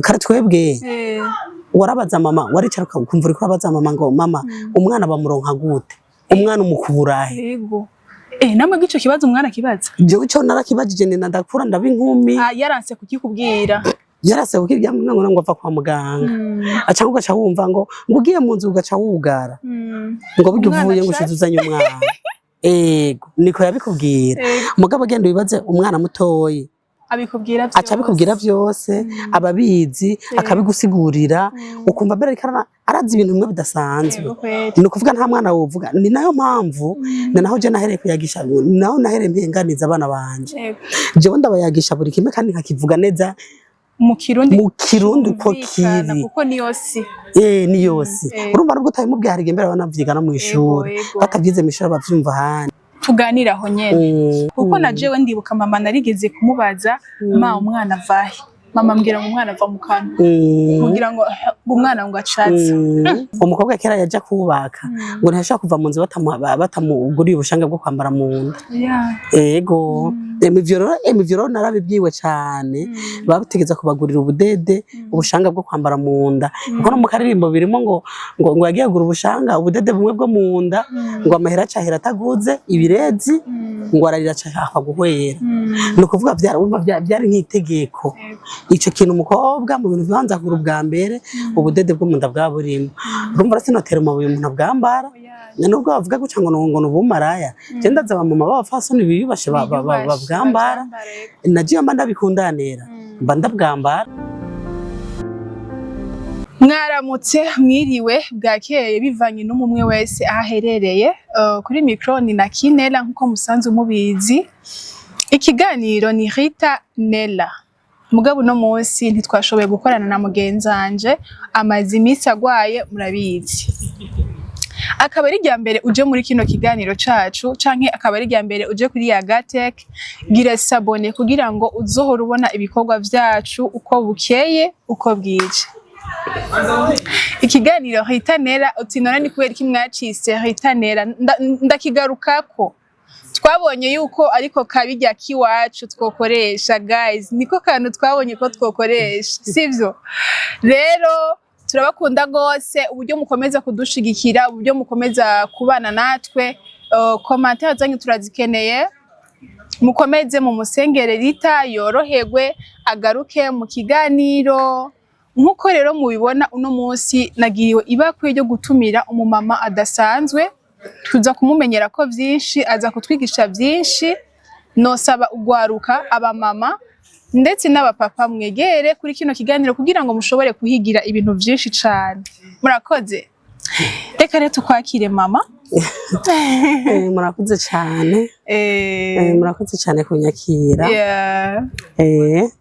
kare twebwe warabaza mama waricara ukumva uri kurabaza mama ngo mama umwana bamuronka gute umwana umukuburahe yego namwe gico kibazo umwana kibaza jewe cyo narakibajije nina ndakura ndabinkumi yaranse kukikubwira yarase ukirya ngo apfa kwa muganga aca ugaca wumva ngo ugiye mu nzu ugaca wugara ngo bivuye ngo ushizuzanye umwana ego niko yabikubwira mugabo genda wibaze umwana mutoyi abikubwira byose aca bikubwira byose ababizi akabigusigurira ukumva mbere arazi ibintu bimwe bidasanzwe ni kuvuga nta mwana wovuga ni nayo mpamvu naho je nahereye kuyagisha naho nahereye mpenganiza abana banje jewe ndabayagisha buri kimwe kandi nkakivuga neza mu Kirundi uko kiri kuko ni yose ni yose urumva nubwo utayimubwiye hari imbere abana mu ishuri batavyize mu ishuri bavyumva handi tuganiraho nyene kuko na jewe ndibuka mama narigeze kumubaza ma umwana vahe mama mbwira ngo umwana ava mu kanwa kugira ngo umwana ngo acatse umukobwa kera yaje kubaka ngo ntashaka kuva mu nzu batamuguriye ubushanga bwo kwambara mu nda ego emivyo narabibwiwe cyane babutegeza kubagurira ubudede ubushanga bwo kwambara mu nda kuko no mu karirimbo birimo ngo yagiye gura ubushanga ubudede bumwe bwo mu nda ngo amahera cahera ataguze ibirezi ngo ararira cahaka guhwera no kuvuga byari nk'itegeko ico kintu umukobwa mu bintu bibanza kuri ubwa mbere ubudede bwo mu nda bwaburimo urumva sinotera amabuye umuntu abwambara nubwo bavuga guca ngo nubumaraya je ndaza abamama b'abafasoni biyubashe babwambara nagiye mba ndabikundanira mba ndabwambara. Mwaramutse mwiriwe bwakeye bivanye n'umwe wese ahaherereye kuri micro ni na Kinela nkuko musanzwe mubizi ikiganiro ni Rita Nella mugabo no munsi ntitwashoboye gukorana na mugenzanje amazi imisi agwaye murabizi akaba ari rya mbere uje muri kino kiganiro cacu canke akaba ari rya mbere uje kuri Yagatek gira sabone kugira ngo uzohora ubona ibikorwa vyacu uko bukeye uko bwije. Ikiganiro Rita Nella utinona ni kubera iki mwacise Rita Nella ndakigarukako twabonye yuko ariko kabijya kiwacu twokoresha guys niko kantu twabonye ko twokoresha sivyo rero turabakunda gose uburyo mukomeza kudushigikira uburyo mukomeza kubana natwe commentaire zanyu turazikeneye mukomeze mu musengere Rita yoroherwe agaruke mu kiganiro nkuko rero mubibona uno munsi nagiriwe ibakwe ryo gutumira umumama adasanzwe tuza kumumenyera ko vyinshi aza kutwigisha vyinshi nosaba ugwaruka abamama ndetse n'abapapa mwegere kuri kino kiganiro kugira ngo mushobore kuhigira ibintu vyinshi cane murakoze reka rero tukwakire mama. Murakoze cyane murakoze cyane kunyakira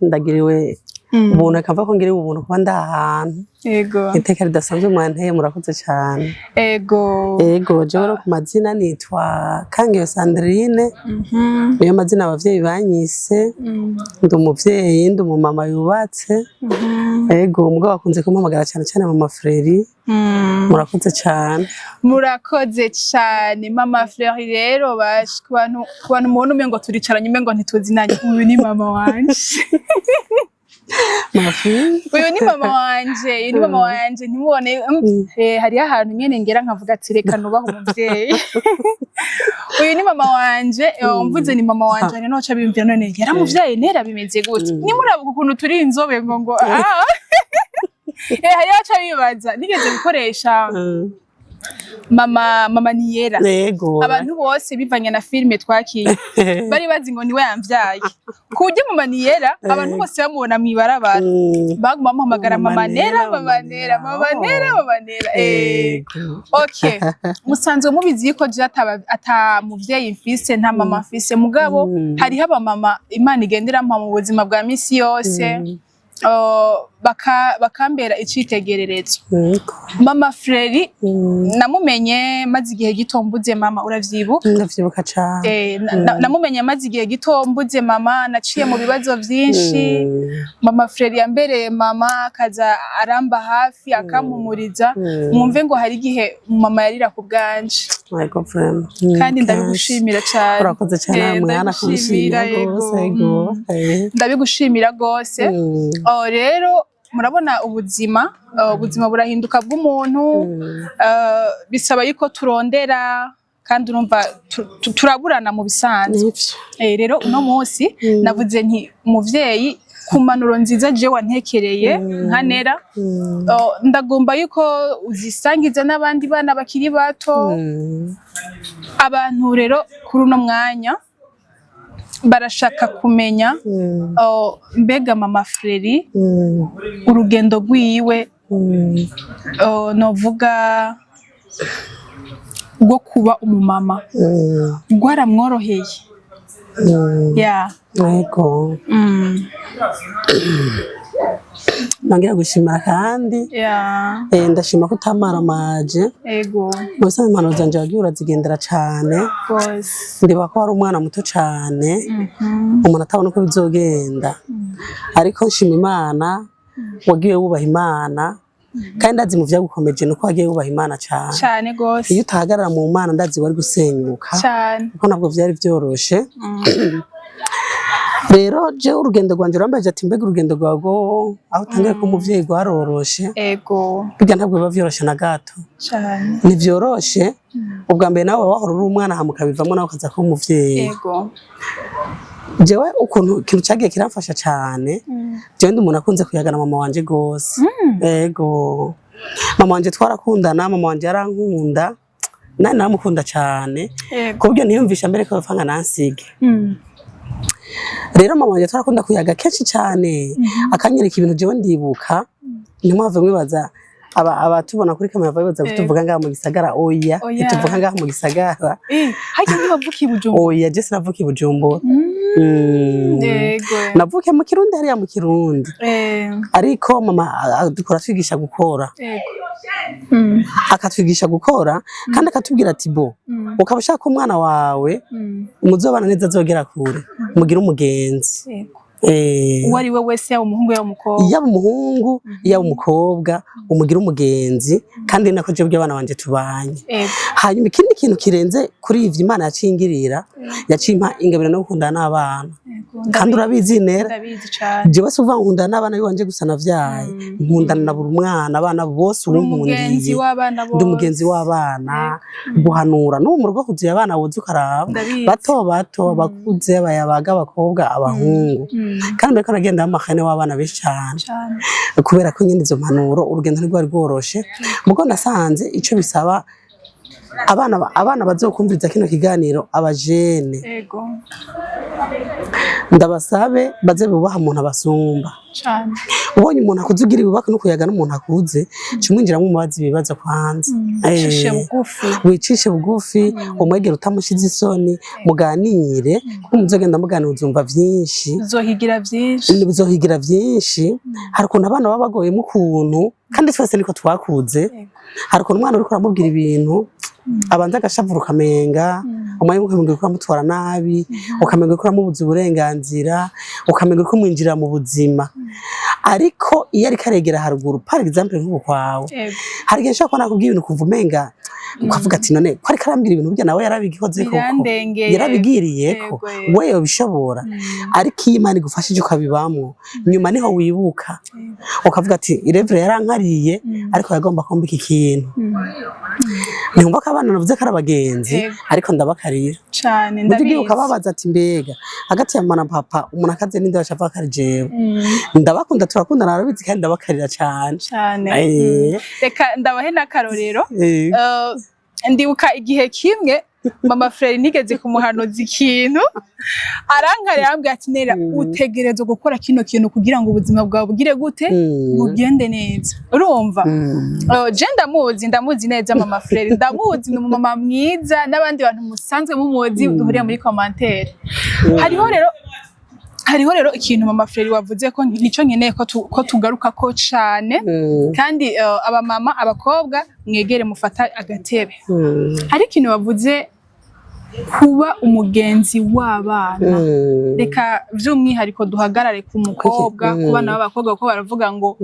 ndagiriwe ubuntu akava ko ngiriwe ubuntu kuba ndahantu ego iteka ridasanzwe mwanteye murakoze cyane ego jewe ku mazina nitwa Kangeyo Sandrine niyo mazina abavyeyi banyise ndi umuvyeyi ndi umumama yubatse ego umugabo akunze kumpamagara cyane cyane mama Freri murakoze cyane mama Freri rero bashi ku bantu umuntu umwe ngo turicaranye umwe ngo ntituzinanye uyu ni mama wanje uyu ni mama wanje ntimubone hariho ahantu nyene ngera nkavuga ati reka nubaho umuvyeyi uyu ni mama wanje mvuze ni mama wanje ari noca bimvira none yaramuvyaye nera bimeze gute nimurabuka ukuntu turi inzobe ngo hariho aca bibaza nigeze gukoresha mama niyera abantu bose bivanye na filme twakiye bari bazi ngo niwe yamvyaye kujya mama niyera abantu bose bamubona mwibarabara baguma bamuhamagara mama Nella okay musanzwe mubizi ko je ata muvyeyi mfise nta mama mfise mugabo hariho abamama Imana igendera mu buzima bwa misi yose bakambera icitegererezo mama Freri namumenye maze igihe gito mbuze mama uravyibuka ndavyibuka cyane namumenye maze igihe gito mbuze mama naciye mu bibazo vyinshi mama Freri yambereye mama kaza aramba hafi akampumuriza mwumve ngo hari igihe mama yarira ku bwanje kandi ndabigushimira cyane urakoze cyane mwana kushimira gose ndabigushimira gose rero murabona ubuzima burahinduka bw'umuntu bisaba yuko turondera kandi urumva turaburana mu bisanzwe rero uno munsi navuze nti umuvyeyi ku manuro nziza je wantekereye nka Nera ndagomba yuko uzisangiza n'abandi bana bakiri bato abantu rero kuri uno mwanya barashaka kumenya mbega mama Freri urugendo rwiwe novuga rwo kuba umumama rwaramworoheye yego nongera gushimira kandi ndashima ko utamaramaje mu bisanzwe impanuro zanje wagiye urazigendera cane ndiba ko wari umwana muto cane umuntu atabona uko bizogenda ariko nshima Imana wagiye wubaha Imana kandi ndazi mu vyagukomeje nuko wagiye wubaha Imana cane gose iyo utahagarara mu Mana ndazi wari gusenyuka kuko nabwo vyari vyoroshe rero je urugendo rwanje urambaje ati mbega urugendo rwago aho utangiye ko umuvyeyi rwaroroshe burya ntabwo biba vyoroshe na gato ni vyoroshe ubwa mbere nawe wahora uri umwana hamukabivamo nawe ukaza ko umuvyeyi jewe ukuntu ikintu cagiye kiramfasha cane jewe ndi umuntu akunze kuyagana mama wanje gose mama wanje twarakundana mama wanje yarankunda nani naramukunda cane kubyo niyumvisha mbere ko bafanga nansige rero mama wanje twarakunda kuyaga kenshi cane akanyereka ibintu jewe ndibuka nimwave mwibaza abatubona kuri kamera babibaza kutuvuga ngaha mu gisagara oya tuvuga ngaha mu gisagara haje nibavuki Bujumbura oya je sinavuki Bujumbura navuke mu Kirundi hariya mu Kirundi ariko mama dukora twigisha gukora akatwigisha gukora kandi akatubwira ati bo ukaba ushaka umwana wawe muzobana neza azogera kure mugira umugenzi uwari we wese yaba umuhungu yaba umukobwa yaba umukobwa umugira umugenzi kandi nako je by'abana banje tubanye hanyuma ikindi kintu kirenze kuri ivyo Imana yacingirira yacimpa ingabira no gukundana n'abana kandi urabizi Nera je base uva nkundana n'abana biwanje gusa navyaye nkundana na buri umwana abana bose urumpundiye ndi umugenzi w'abana guhanura no mu rugo kuziye abana woze ukaraba bato bakuze bayabaga abakobwa abahungu kandi mbere ko nagenda amakane w'abana benshi cyane kubera ko nyine izo mpanuro urugendo rwari rworoshe muko nasanze ico bisaba abana bazokumviriza kino kiganiro abajene ndabasabe baze bubaha umuntu abasumba ubonye umuntu akuzugira ibubaka no kuyaga n'umuntu akuze cumwinjiramo mubazi ibibazo kwanza wicishe bugufi umwegera utamushize isoni muganire kuko muzogenda muganira uzumva vyinshi uzohigira vyinshi hari ukuntu abana baba bagoyemo ukuntu kandi twese niko twakuze hari ukuntu umwana uriko uramubwira ibintu abanza agashavura ukamenga umwanya ukamenga ko amutwara nabi ukamenga ko amubuza uburenganzira ukamenga ko mwinjira mu buzima ariko iyo ari karegera haruguru par exemple nk'uko kwawe hari gihe nshaka nakubwira ibintu kumva umenga ukavuga ati none ko ari karambira ibintu bya nawe yarabigikoze koko yarabigiriye ko wewe bishobora ariko Imana igufashije ukabibamwo nyuma niho wibuka ukavuga ati irevre yarankariye ariko yagomba kumbika ikintu nyumva ko abana navuze ko arabagenzi ariko ndabakarira cyane ndabizi ukababaza ati mbega hagati ya mama na papa umuntu akaze ninde bashaka akarjewe ndabakunda turakunda narabizi kandi ndabakarira cyane reka ndabahe n'akarorero ndibuka igihe kimwe mama Freri nigeze kumuhanuza ikintu arankare yambwiye ati Nera utegerezwa gukora kino kintu kugira ngo ubuzima bwawe bugire gute bugende neza urumva je ndamuzi neza mama Freri ndamuzi ni umumama mwiza n'abandi bantu musanzwe mumuzi duhuriye muri commentaire hariho rero ikintu mama Freri wavuze ko nico nkeneye ko tugaruka ko cane kandi abamama abakobwa mwegere mufata agatebe ari ikintu wavuze kuba umugenzi w'abana reka by'umwihariko duhagarare ku mukobwa ku bana b'abakobwa ko baravuga ngo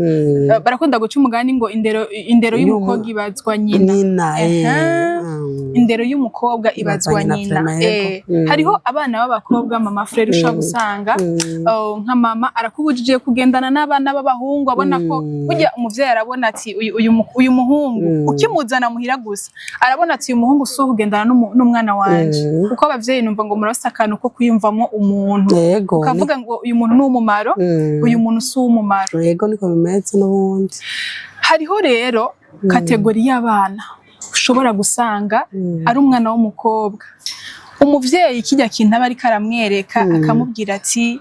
barakunda guca umugani ngo indero y'umukobwa ibazwa nyina indero y'umukobwa ibazwa nyina. Hariho abana b'abakobwa mama frere ushaka gusanga nka mama arakubujije kugendana n'abana b'abahungu abona ko burya umuvyeyi arabona ati uyu muhungu ukimuzana muhira gusa arabona ati uyu muhungu so kugendana n'umwana wanje kuko abavyeyi numva ngo murasa akantu ko kwiyumvamo umuntu ukavuga ngo uyu muntu n'umumaro uyu muntu si umumaro. Yego niko bimeze n'ubundi. Hariho rero kategori y'abana ushobora gusanga ari umwana w'umukobwa umuvyeyi kijya kintu aba ariko aramwereka akamubwira ati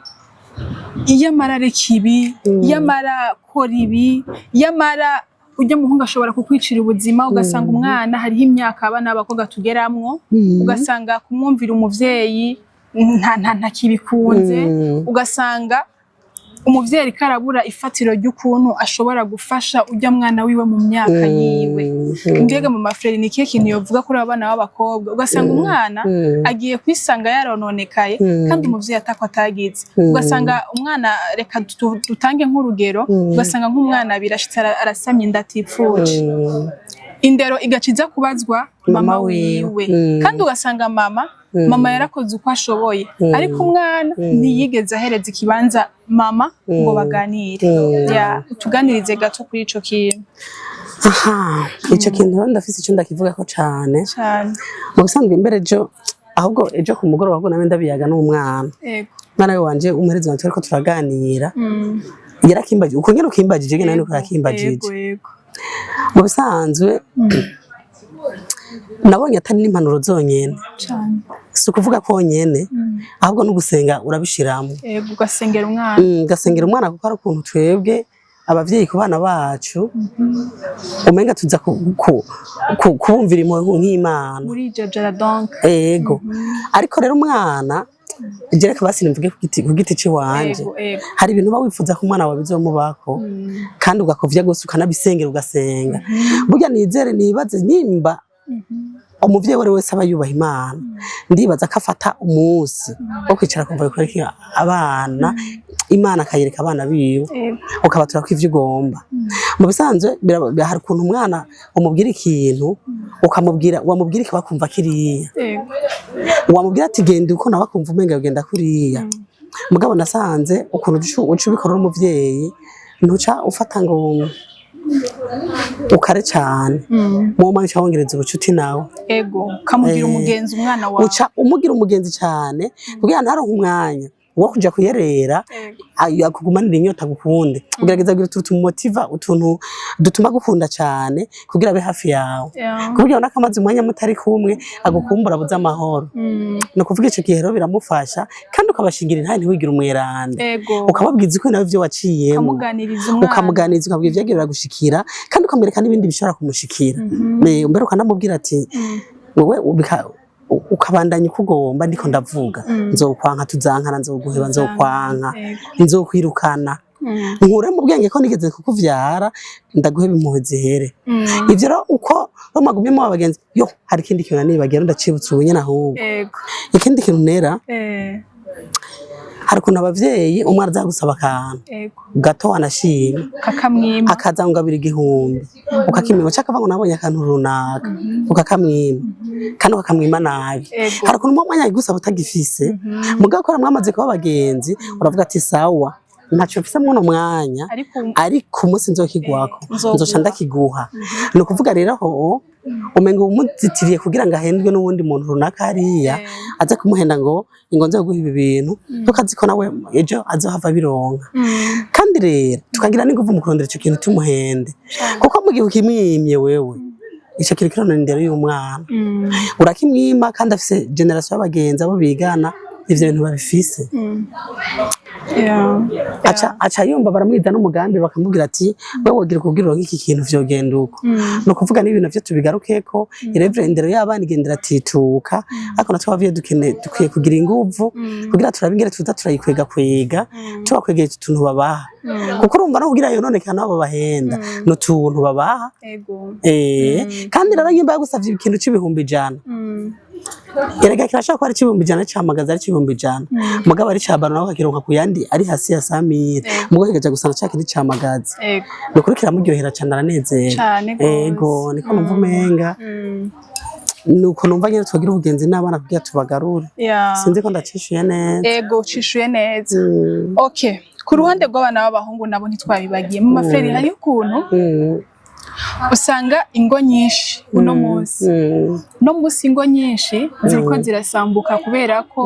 iyamara reka ibi iyamara kora ibi iyamara ujya muhungu ashobora kukwicira ubuzima ugasanga umwana hariho imyaka abana b'abakobwa tugeramwo ugasanga kumwumvira umuvyeyi nta kibikunze ugasanga umuvyeyi karabura ifatiro ry'ukuntu ashobora gufasha ujya mwana wiwe mu myaka yiwe. Mbega mu mafreri ni kiye kintu yovuga kuri abana b'abakobwa ugasanga umwana agiye kwisanga yarononekaye kandi umuvyeyi atako atagize ugasanga umwana reka dutange nk'urugero ugasanga nk'umwana birashitse arasamye indatipfuje indero igaciza kubazwa mama wiwe kandi ugasanga mama yarakoze uko ashoboye ariko umwana ntiyigeze ahereza ikibanza mama ngo baganire. Tuganirize gato kuri ico kintu. Ico kintu ndafise ico ndakivuga ko cane mu bisanzwe imbere ahubwo ejo ku mugoroba ngo nawe ndabiyaga n'umwana mwana we wanje umuhereza wanjye ariko turaganira yarakimbaje uko nyene ukimbajije nawe nuko yakimbajije mu bisanzwe nabonye atari n'impanuro zonyene si ukuvuga ko nyene ahubwo no gusenga urabishiramo ugasengera umwana kuko ari ukuntu twebwe abavyeyi ku bana bacu umenga tuza kubumvira impuhwe nk'Imana muri jajara donc ego ariko rero umwana jereka basi nimvuge ku giti ciwanje hari ibintu ba wifuza ko umwana wawe bizomubako kandi ugakovya gose ukanabisengera ugasenga burya nizere nibaze nimba umuvyeyi wese aba yubaha Imana ndibaza ko afata umunsi wo kwicara kumva bikoreka abana Imana akayereka abana biwe ukabatura ko ivyo ugomba mu bisanzwe hari ukuntu umwana umubwira ikintu wamubwira ikibakumva kiriya wamubwira ati genda uko nawe akumva umenga ugenda kuriya mugabo nasanze ukuntu uca ubikora umuvyeyi ntuca ufata ngo ukare cyane mu mama uca wongereza ubucuti nawe kamugira umugenzi umwana wawe uca umugira umugenzi cyane kugira ntaronke umwanya wo kuja kuyerera akugumanira inyota gukunde ugerageza kugira tumumotiva utuntu dutuma gukunda cyane kugira abe hafi yawe kugira nakamaze umwanya mutari kumwe agukumbura buza amahoro no kuvuga ico gihe rero biramufasha kandi ukabashingira intani ntiwigira umweranda ukababwiza uko nawe ivyo waciyemo ukamuganiriza ukabwira ivyagerera gushikira kandi ukamwereka n'ibindi bishobora kumushikira mbere ukanamubwira ati wewe ukabandanya ukugomba ndiko ndavuga nzokwanka tuzankana nzoguheba nzokwanka nzokwirukana nkure mu bwenge ko nigeze kukuvyara ndaguheba impuhwe zihere ivyo rero uko bamagumye mu abagenzi hari ikindi kintu nibagira ndacibutse ubu nyene ahubwo ikindi kintu nera hari ukuntu abavyeyi umwana azagusaba akantu gato anashima akaza ngabira igihumbi ukakimima cakava ngo nabonye akantu runaka ukakamwima kandi ukakamwima nabi hari ukuntu umwanya yigusaba utagifise mugabo ko mwamaze kuba abagenzi uravuga ati sawa ntaco mfise muno mwanya ariko umunsi nzokigwako nzoca ndakiguha no kuvuga rero aho umenga umuzitiriye kugira ngo ahendwe n'uwundi muntu runaka hariya aza kumuhenda ngo ingonze guha ibi bintu tukaziko nawe ejo azohava bironka kandi rero tukagira n'inguvu mu kurondera ico kintu tumuhende kuko mu gihe ukimwimye wewe ico kintu kironona indero y'umwana urakimwima kandi afise generation y'abagenzi abo bigana ivyo bintu babifise aca yumva baramwida n'umugambi bakamubwira ati wewe wogira kubwira nk'iki kintu vyogenda uko no kuvuga n'ibintu vyo tubigarukeko irevendero y'abana igendera tituka ariko natwe abavye dukwiye kugira inguvu kugira turabingere tuza turayikwega tubakwegeye utuntu babaha kuko urumva no kugira yononeka nabo bahenda no tuntu babaha kandi rero nyimba yagusavye ikintu c'ibihumbi 100 erega kirashaka ko ari c'ibihumbi 100 camagaza ari c'ibihumbi 100 mugabo ari cabana nawe kakironka kuyandi ari hasi ya 100 mugabo kigaja gusana cakindi camagaza no kuri kiramuryohera cyane aranezera ego niko numva umenga nuko numva nyene twogira ubugenzi n'abana kugira tubagarure sinzi ko ndacishuye neza ego ucishuye neza okay ku ruhande rw'abana b'abahungu nabo ntitwabibagiye mu maferi hari ukuntu usanga ingo nyinshi uno munsi ingo nyinshi ziriko zirasambuka kubera ko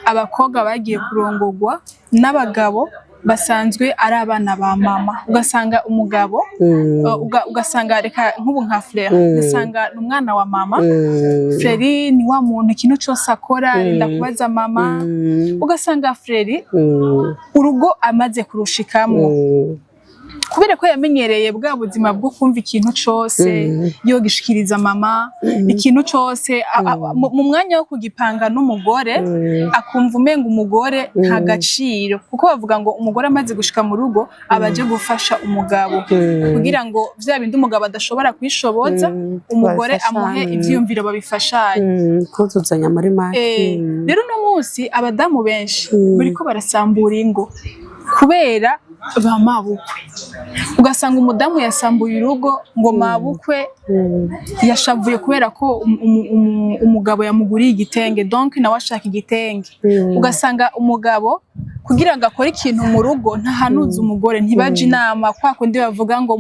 abakobwa bagiye kurongorwa n'abagabo basanzwe ari abana ba mama ugasanga umugabo ugasanga reka nk'ubu nka Frere ugasanga n'umwana wa mama Frere ni wa muntu ikintu cyose akora ndakubaza mama ugasanga Frere urugo amaze kurushikamwo kubera ko yamenyereye bwa buzima bwo kumva ikintu cyose yogishikiriza mama ikintu cyose mu mwanya wo kugipanga n'umugore akumva umenga umugore nta gaciro kuko bavuga ngo umugore amaze gushika mu rugo abaje gufasha umugabo kugira ngo vya bindi umugabo adashobora kwishoboza umugore amuhe ivyiyumviro babifashanye kuzuzanya muri make rero no munsi abadamu benshi buriko barasambura ingo kubera ba mabukwe ugasanga umudamu yasambuye urugo ngo mabukwe yashavuye kubera ko umugabo yamuguriye igitenge donc nawe ashaka igitenge ugasanga umugabo kugira ngo akore ikintu mu rugo ntahanuza umugore ntibaje inama kwa kundi bavuga ngo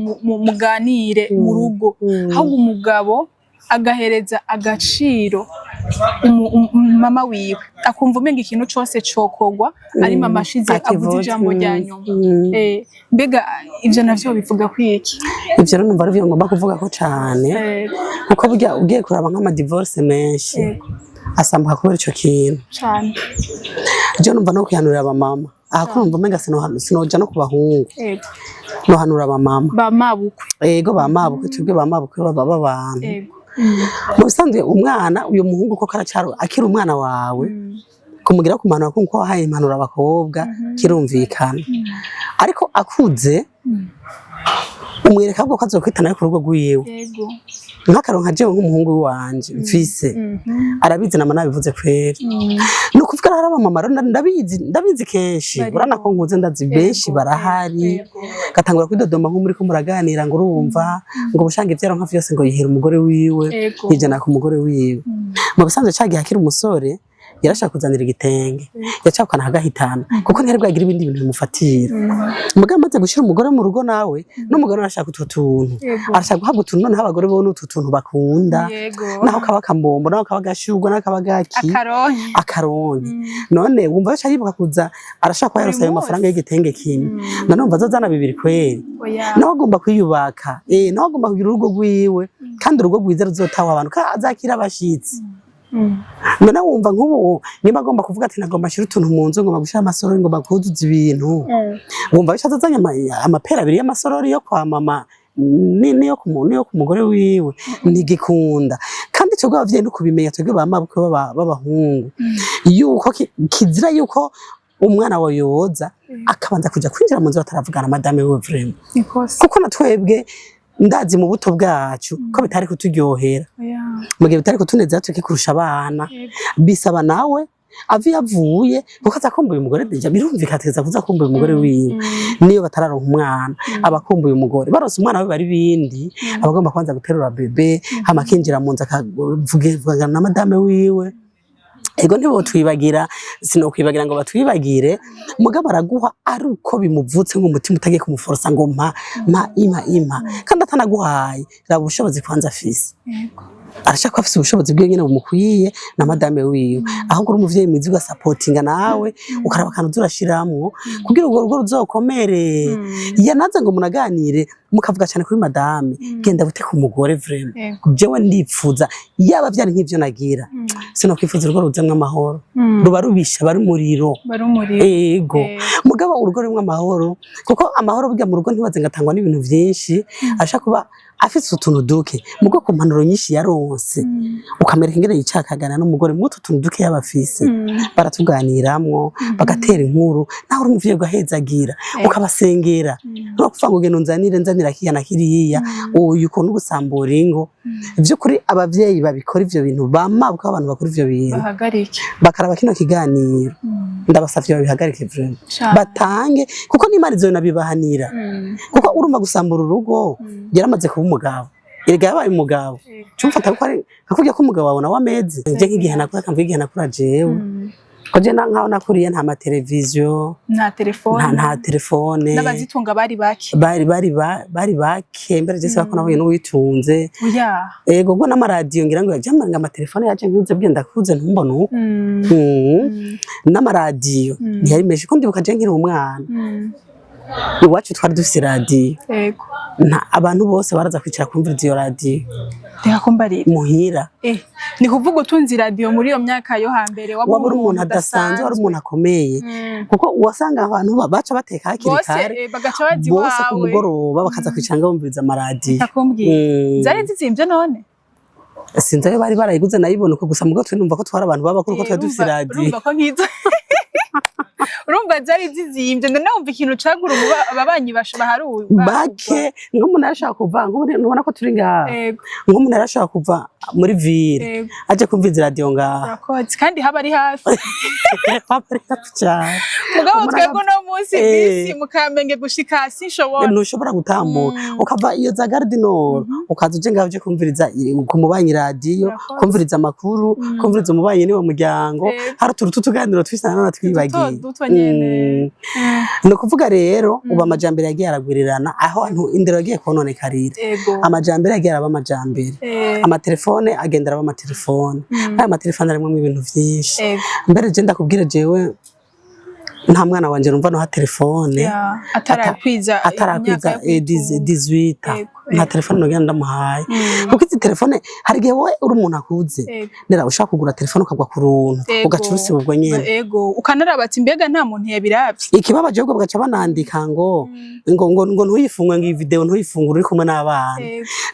muganire mu rugo ahubwo umugabo agahereza agaciro mama wiwe akumva umenga ikintu cyose cokogwa ari mama ashize avuze ijambo rya nyuma mbega ivyo navyo bivuga kwiki ivyo numva ari byo ngomba kuvuga ko cyane kuko burya ugiye kuraba nk'ama divorce menshi asambuka kubera ico kintu cyane je numva no kwihanurira aba mama aha kumva umenga sinoja no kubahungu no hanura aba mama ba mabukwe ego ba mabukwe twebwe ba mabukwe baba abantu musanzwe umwana uyo muhungu ko karacaro akiri umwana wawe kumugira ku mano kuko haye impanura abakobwa kirumvikana ariko akuze umwereka bwo kazokwitana ku rugo rwiyewe nk'akaronka jewe nk'umuhungu wanje mfise arabizi nama nabivuze kweri no kuvuga hari abamama ndabizi kenshi urana ko nkuze ndazi benshi barahari gatangura kwidodoma nko muri ko muraganira ngo urumva ngo bushanga ivyaro nka vyose ngo yihera umugore wiwe yijana ku mugore wiwe mu bisanzwe cagiye akiri umusore yarashaka kuzanira igitenge yacakana hagahitana kuko ntiyari bwagira ibindi bintu bimufatira umugabo amaze gushira umugore mu rugo nawe n'umugore arashaka utwo tuntu arashaka guhabwa utuntu noneho abagore bo n'utwo tuntu bakunda naho kaba kambombo naho kaba gashurwa naho kaba gaki akaronke none wumva yacha yibuka kuza arashaka ko yarose ayo mafaranga y'igitenge kimwe none umva azozana bibiri kweri naho agomba kwiyubaka naho agomba kugira urugo rwiwe kandi urugo rwiza ruzotaho abantu azakira abashitsi none wumva nk'ubu niba agomba kuvuga ati nagomba shira utuntu mu nzu ngomba gushira amasorori ngomba kuzuza ibintu wumva bishatazanya amapera abiri y'amasorori yo kwa mama niyo ku mugore wiwe ntigikunda kandi cyo abavyeyi no kubimenya twebwe ba mabukwe b'abahungu yuko kizira yuko umwana wawe yoza akabanza kuja kwinjira mu nzu bataravugana madame we vraiment kuko natwebwe ndazi mu buto bwacu ko bitari kuturyohera mu gihe bitari kutuneza tuke kurusha abana bisaba nawe avuye kuko azakumbuye umugore deja birumvikateza kuza kumbuye umugore wiwe niyo batararonka umwana abakumbuye umugore barose umwana we bari bindi abagomba kwanza guterura bebe hamakinjira mu nzu akavugana na madame wiwe ego ntibo twibagira sinokwibagira ngo batwibagire mugabo araguha ari uko bimuvutse nk'umutima utagiye kumuforosa ngo mpa ima kandi atanaguhaye raba ubushobozi kwanza afise arashaka afise ubushobozi bwe nyene bumukwiye na madame wiwe ahubwo uri umuvyeyi mwiza ugasapotinga nawe ukaraba kantu zurashiramwo kugira urwo rugo ruzokomere yanaze ngo munaganire mukavuga cyane kuri madame genda bute ku mugore vraiment jewe ndipfuza yaba byari nk'ivyo nagira sinokwifuza urwo ruzamwe amahoro ruba rubisha bari muriro ego mugabo urugo rumwe amahoro kuko amahoro burya mu rugo ntibaze ngatangwa n'ibintu vyinshi ashaka kuba afise utuntu duke mugo ku mpanuro nyinshi yaronse ukamereka ingene yicakagana n'umugore muto tuntu duke yabafise baratuganiramwo bagatera inkuru naho uri umuvyeyi ugahezagira ukabasengera no kuvuga ngo genda nzanira kiyana kiriya uyu ukuntu gusambura ingo by'ukuri abavyeyi babikora ivyo bintu bamabwa abantu bakora ivyo bintu bakaraba kino kiganiro ndabasavye babihagarike vraiment batange kuko n'Imana izo nabibahanira kuko urumva gusambura urugo yaramaze kuba umugabo erega yabaye umugabo cumfata ko ari akujya ko umugabo wawe nawe ameze nje nk'igihe nakora kamvuga igihe nakora jewe koje nkaho nakuriye nta mateleviziyo nta telefone n'abazitunga bari bake mbere je sako nahuye n'uwitunze ego go n'amaradiyo ngira ngo yajamanga amatelefone yaje nkuze bwenda kuze ntumbona uko n'amaradiyo ntiyari menshi ko ndibuka je nkiri umwana iwacu twari dufite radiyo abantu bose baraza kwicara kumviriza iyo radiyo muhira ni kuvuga utunze radiyo muri iyo myaka yo hambere waba uri umuntu adasanzwe wari umuntu akomeye kuko wasanga abantu baca bateka hakiri kare bose ku mugoroba bakaza kwicara ngo bumviriza amaradiyo zari zizimvye none sinzi ayo bari barayiguze nayibona uko gusa mugabo twe numva ko twari abantu babakuru ko twari dufite radiyo urumva ko nkizo urumva zari zizimvye none wumva ikintu cagura ababanyi baharuye bake nk'umuntu arashaka kuva nk'ubona ko turi ngaha nk'umuntu arashaka kuva muri ville aje kumviriza radiyo ngaha kandi haba ari hafi cyane mugabo twebwe no munsi bisi mukamenge gushika sinshobora ntushobora gutambuka ukava iyo za Gare Nord ukaza uje ngaho uje kumviriza ku mubanyi radiyo kumviriza amakuru kumviriza umubanyi niwo muryango hari utuntu tuganiro twisana na twibagiye no kuvuga rero uba amajambere yagiye aragwirirana aho abantu indero yagiye kononekarira amajambere yagiye araba amajambere amatelefone agendera aba amatelefone aya matelefone arimo ibintu byinshi mbere je ndakubwira jewe nta mwana wanje rumva no ha telefone atarakwiza 18 nta telefone no genda muhaye kuko izi telefone hari gihe wowe uri umuntu akuze nera ushaka kugura telefone ukagwa ku runtu ugacurusi ubwo nyene ukanarabati mbega nta muntu yabiravye ikibabaje ubwo bagaca banandika ngo ntuyifungwe ngo video ntuyifungure uri kumwe n'abana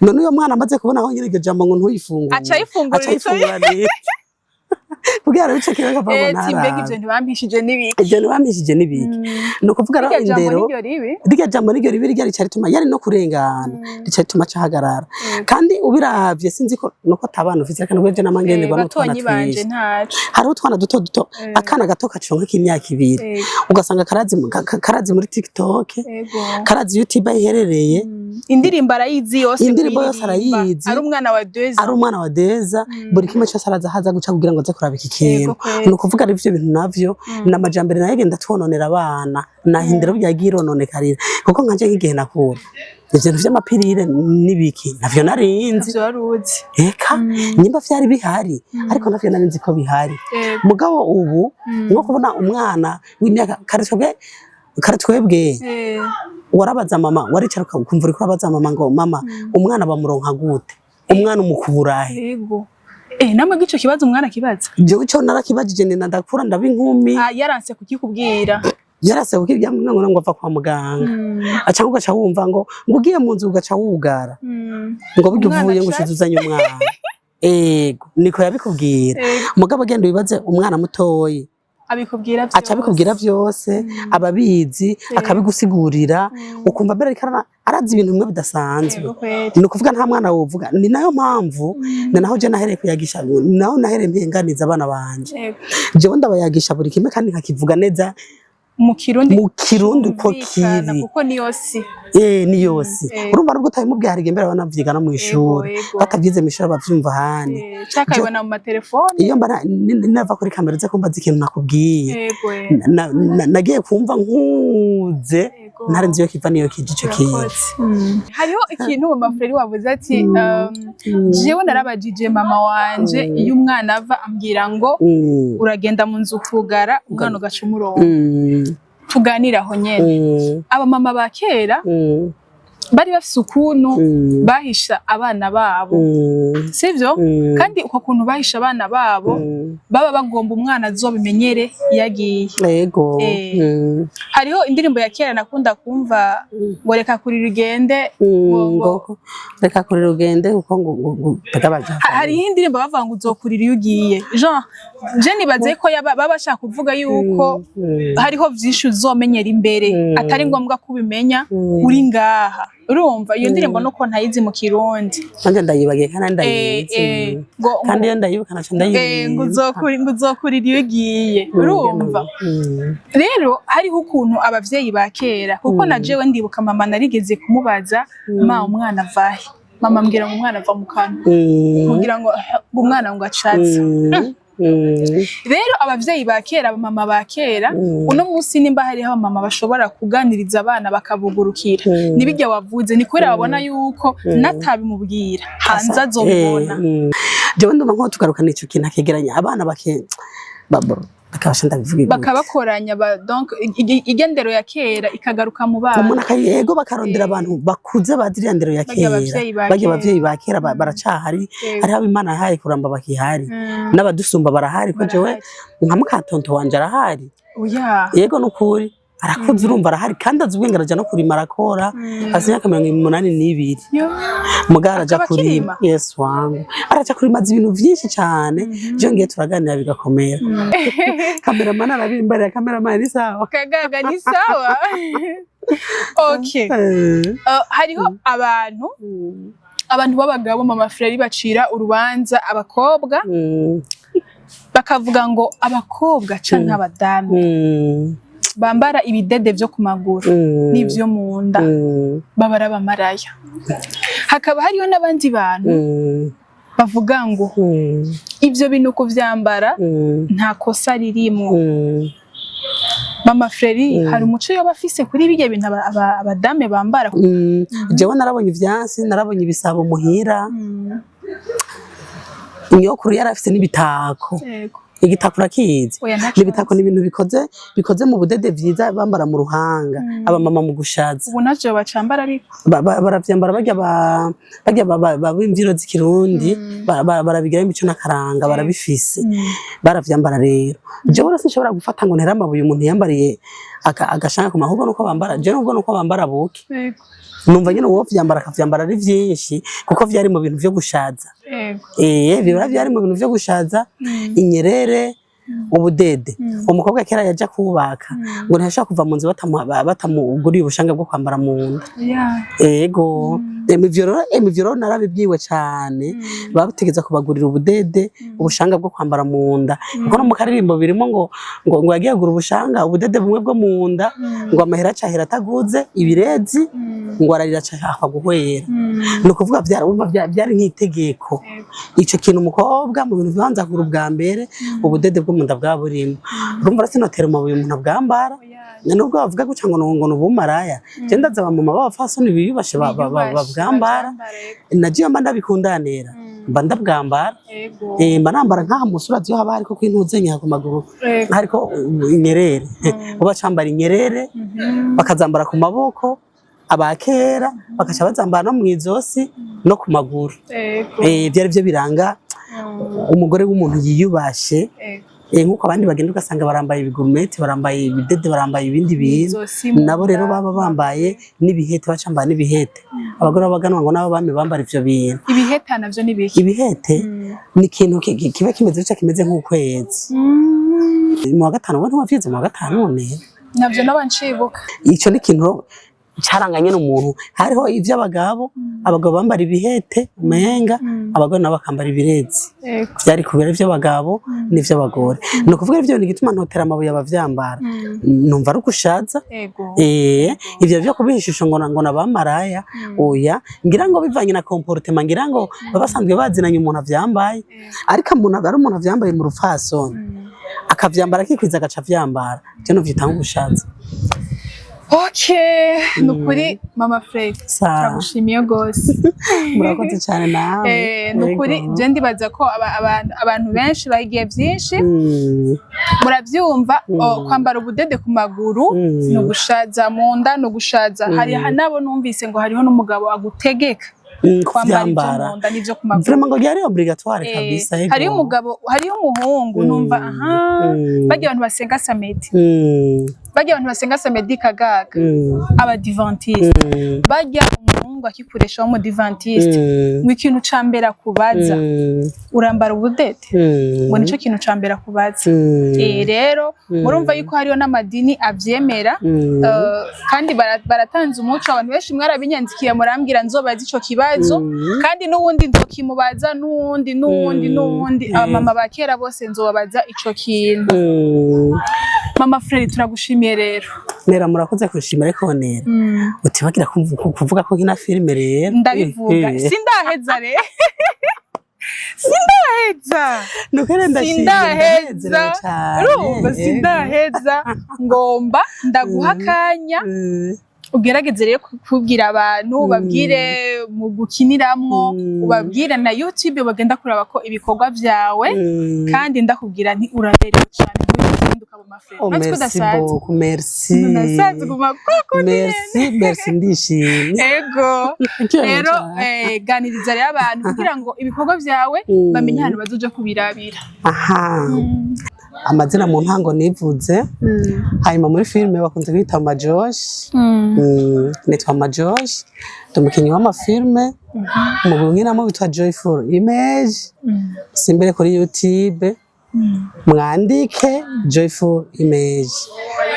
none uyo mwana amaze kubona aho nyine iryo jambo ngo ntuyifungure aca yifungura kugira bice kiraka babo ntara mbega ivyo ntibambishije n'ibiki no kuvuga ro indero rya jambo n'iryo ribi rya ricari tuma yari no kurengana ricari tuma cahagarara kandi ubiravye sinzi ko nuko tabana ufite kandi gweje namangenderwa no twana twije hari utwana duto akana gato kaconka k'imyaka 2 ugasanga karazi muri TikTok karazi YouTube iherereye indirimbo arayizi yose arayizi ari umwana wa Deza buri kimwe cyose araza haza guca kugira ngo aze kuraba iki kintu no kuvuga ari byo bintu navyo n'amajambere naye genda twononera abana nahindira byagirononekarira kuko nkanje nk'igihe nakura ivyo vy'amapirire nibiki navyo narinzi eka nyimba vyari bihari ariko navyo narinzi ko bihari mugabo ubu no kubona umwana w'imyaka karatwebwe warabaza mama waricara ukumva uri kurabaza mama ngo mama umwana bamuronka gute umwana umukuburahe namwe gico kibazo umwana kibaza jewe cyo narakibajije nenda ndakura ndaba inkumi yaranse kukikubwira yarase ukibya ngo ava kwa muganga aca ugaca wumva ngo ugiye mu nzu ugaca wugara ngo bivuye ngo ushuzuzanye umwana ego niko yabikubwira mugabo genda wibaze umwana mutoyi abikubwira byose ababizi akabigusigurira ukumva mbere arazi ibintu bimwe bidasanzwe ni kuvuga nta mwana wovuga ni nayo mpamvu naho je nahereye kuyagisha naho nahereye mpenganiza abana banje jewe ndabayagisha buri kimwe kandi nkakivuga neza mu kirundi uko kiri kuko ni yose ni yose urumva nubwo utabimubwiye hari igihe mbere banavyigana mu ishuri batavyize mu ishuri bavyumva hane cyakayibona mu matelefone iyo mbara nava kuri kamera ze kumva zikintu nakubwiye nagiye kumva nkuze ntarenze yo kiva niyo kijico kiye hariho ikintu mu mafreri wavuze ati jewe narabajije mama wanje iyo umwana ava ambwira ngo uragenda mu nzu kugara umwana ugaca umurongo tuganiraho nyene aba mama ba kera bari bafise ukuntu bahisha abana babo sivyo kandi uko kuntu bahisha abana babo baba bagomba umwana azobimenyere yagiye yego hariho indirimbo ya kera nakunda kumva ngo reka kuri rugende ngo reka kuri rugende uko ngo bagabaje hari indirimbo bavuga ngo uzokurira iyo ugiye Jean je nibaze ko baba bashaka kuvuga yuko hariho vyinshi uzomenyera imbere atari ngombwa kubimenya uri ngaha urumva iyo ndirimbo nuko ntayizi mu kirundi kandi ndayibagiye kandi ndayizi kandi iyo ndayibuka naco ndayizi ngo uzokurira iyo ugiye urumva rero hariho ukuntu abavyeyi ba kera kuko na jewe ndibuka mama narigeze kumubaza ma umwana vahe mama ambwira ngo umwana ava mu kanwa kugira ngo umwana ngo acatse. Rero abavyeyi ba kera abamama ba kera uno munsi nimba hariho abamama bashobora kuganiriza abana bakabugurukira nibijya wavuze ni kubera babona yuko natabimubwira hanze azobibona. Jewe ndumva nko tugarukana ico kintu akegeranya abana bakabakoranya donc igendero ya kera ikagaruka mu bana umuntu akayego bakarondera abantu bakuze baziriya ndero ya kera bajya abavyeyi ba kera baracahari hari abo Imana yahaye kuramba bakihari n'abadusumba barahari ko jewe nka mukatonto wanje arahari yego nukuri arakuze urumva arahari kandi azi ubwenge araja no kurima arakora asinya 82 mugara aja kurima Yesu wangu araja kurima ibintu vyinshi cyane je ngiye turaganira bigakomera cameraman arabimbarira cameraman ni sawa kagaga ni sawa okay hariho abantu b'abagabo mama frère bacira urubanza abakobwa bakavuga ngo abakobwa canke abadame bambara ibidede vyo ku maguru n'ivyo mu nda babara bamaraya. Hakaba hariho n'abandi bantu bavuga ngo ivyo bintu kuvyambara nta kosa ririmo. Mama Frère hari umuco yo bafise kuri bijye bintu abadame bambara. Jewe narabonye ivyansi narabonye ibisabo muhira inyokuru yarafise n'ibitako igitakura kizi n'ibitako n'ibintu bikoze mu budede vyiza bambara mu ruhanga abamama mu gushaza ubu navyo bacambara ariko baravyambara bajya babimviro z'ikirundi barabigira imico n'akaranga barabifise baravyambara rero je wora sinshobora gufata ngo ntera amabuye umuntu yambariye agashanga ku mahubwo nuko bambara je nubwo nuko bambara buke numva nyine uwo vyambara akavyambara ari vyinshi kuko vyari mu bintu vyo gushaza bibara vyari mu bintu vyo gushaza inyerere ubudede umukobwa kera yaja kubaka ngo ntashaka kuva mu nzu batamuguriye ubushanga bwo kwambara mu nda yego emivyo narabibyiwe cyane babutegeza kubagurira ubudede ubushanga bwo kwambara mu nda kuko no mu karirimbo birimo ngo yagiye gura ubushanga ubudede bumwe bwo mu nda ngo amahera cyahera ataguze ibirezi ngo ararira cyahakwa guhwera no kuvuga byari nk'itegeko ico kintu umukobwa mu bintu bibanza kugura ubwa mbere ubudede bwo mu nda bwaburimo urumva sinotera amabuye umuntu bwambara nubwo bavuga guca ngo nubumaraya je ndaza abamama b'abafasoni biyubashe babwambara nagiye mba ndabikundanira mba ndabwambara mba nambara nkaha musura byo haba ariko kwintuzenya ku maguru ariko inyerere uba cambara inyerere bakazambara ku maboko abakera bakaca bazambara no mwizosi no ku maguru byari byo biranga umugore w'umuntu yiyubashe nkuko abandi bagenda ugasanga barambaye ibigurumeti barambaye ibidede barambaye ibindi bintu nabo rero baba bambaye n'ibihete bacambara n'ibihete abagore baganwa ngo nabo bami bambara ivyo bintu ibihete navyo nibiki ibihete ni ikintu kiba kimeze cyo kimeze nk'ukwezi mu wa gatanu abantu bavyize mu wa gatanu none navyo nabancibuka ico ni ikintu caranganye n'umuntu hariho ivy'abagabo abagabo bambara ibihete umenga abagore nabo bakambara ibirezi byari kubera ivy'abagabo n'ivy'abagore no kuvuga ivyo ni gituma ntotera amabuye abavyambara numva ari kushaza ivyo byo kubishusho ngo nabamaraya oya ngira ngo bivanye na comportement ngira ngo babasanzwe bazinanye umuntu avyambaye ariko umuntu avyambaye mu rufasoni akavyambara kikwiza agaca avyambara cyo no vyitanga ubushaza. Okay, nukuri Mama Frère turagushimiye gose murakoze cyane nawe nukuri je ndibaza ko abantu benshi bagiye byinshi muravyumva kwambara ubudede ku maguru no gushaza mu nda no gushaza hari nabo numvise ngo hariho n'umugabo agutegeka kwambara n'ivyo ku maguru vraiment ngo yari obligatoire kabisa hari umugabo hari umuhungu numva bagiye abantu basenga samedi bajya abantu basenga samedi kagaga abadivantiste bajya umuhungu akikuresha mu divantiste ngo ikintu cambera kubaza urambara ubudede ngo nico kintu cambera kubaza rero murumva yuko hariyo n'amadini avyemera kandi baratanze umuco abantu benshi mwarabinyandikiye murambwira nzobaza ico kibazo kandi n'uwundi nzokimubaza n'uwundi abamama bakera bose nzobabaza ico kintu. Mama Frère turagushimiye rero. Nera murakoze kushima ariko nera utibagira kuvuga ko nkina filime rero ndabivuga sindaheza rero sindaheza nukere ndashimira urumva sindaheza ngomba ndaguha akanya ugerageze rero kubwira abantu babwire mu gukiniramwo ubabwira na YouTube bagenda kuraba ko ibikorwa vyawe kandi ndakubwira nti uraberewe cyane ntuzinduka mu mafreno natwe dasaze merci nasaze guma koko merci ndishimye ego rero ganiriza rero abantu kugira ngo ibikorwa vyawe bamenye ahantu bazoja kubirabira aha amazina mu ntango nivuze hanyuma muri filime bakunze kwita Majosh nitwa Majosh ndumukinyi w'amafilme mu bunkinamo bitwa Joyful Image simbere kuri YouTube mwandike Joyful Image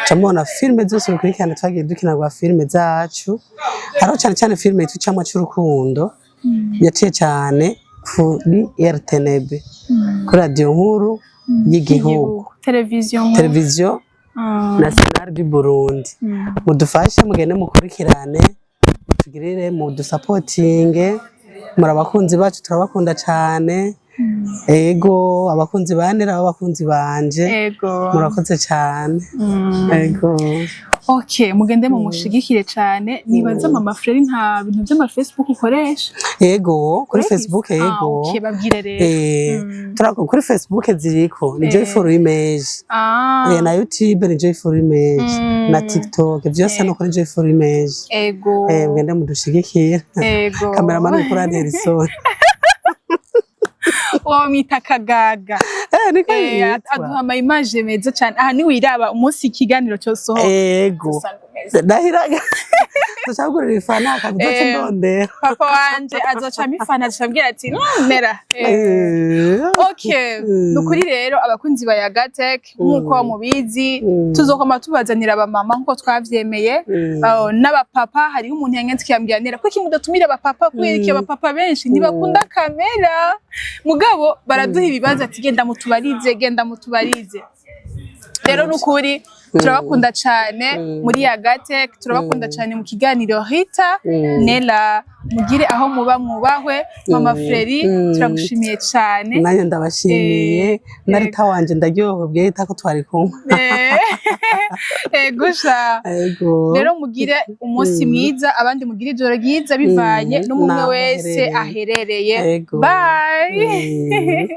camona filme zose ukurikirana twagiye dukina gwa filme zacu haro cyane filme tucamo cy'urukundo yaciye cyane kuri RTNB kuri radio nkuru y'igihugu televiziyo nationale du Burundi mudufashe mugende mukurikirane tugirire mu dusapotinge murabakunzi bacu turabakunda cyane ego abakunzi banera abakunzi banje murakoze cyane ego Okay, mugende mu mushigikire cyane nibaza mama Frere nta bintu by'ama Facebook ukoresha ego kuri Facebook ego okay babwire rero turako kuri Facebook ziriko ni Joyful Image na YouTube ni Joyful Image na TikTok byose no kuri Joyful Image ego mugende mudushigikire ego cameraman ukora Nelson wamita kagaga niko aduha ama image meza cyane aha ni wiraba umunsi ikiganiro cyo soho ego dahiraga tushagurira ifana akavuze ndonde papa wanje azoca mifana acambwira ati nera okay nukuri rero abakunzi ba Yagatech nkuko mubizi tuzokoma tubazanira aba mama nkuko twavyemeye n'abapapa hari umuntu yanyenze kiyambira nera ko kimudatumira abapapa kwirike abapapa benshi ntibakunda kamera mugabo baraduha ibibazo ati genda mutubarize rero nukuri turabakunda cyane muri Yagatech turabakunda cyane mu kiganiro Rita Nela mugire aho muba mwubahwe mama Frere turagushimiye cyane nanjye ndabashimiye na Rita wanje ndaryohewe bwita ko twari kumwe egusha rero mugire umunsi mwiza abandi mugire ijoro ryiza bivanye n'umwe wese aherereye bye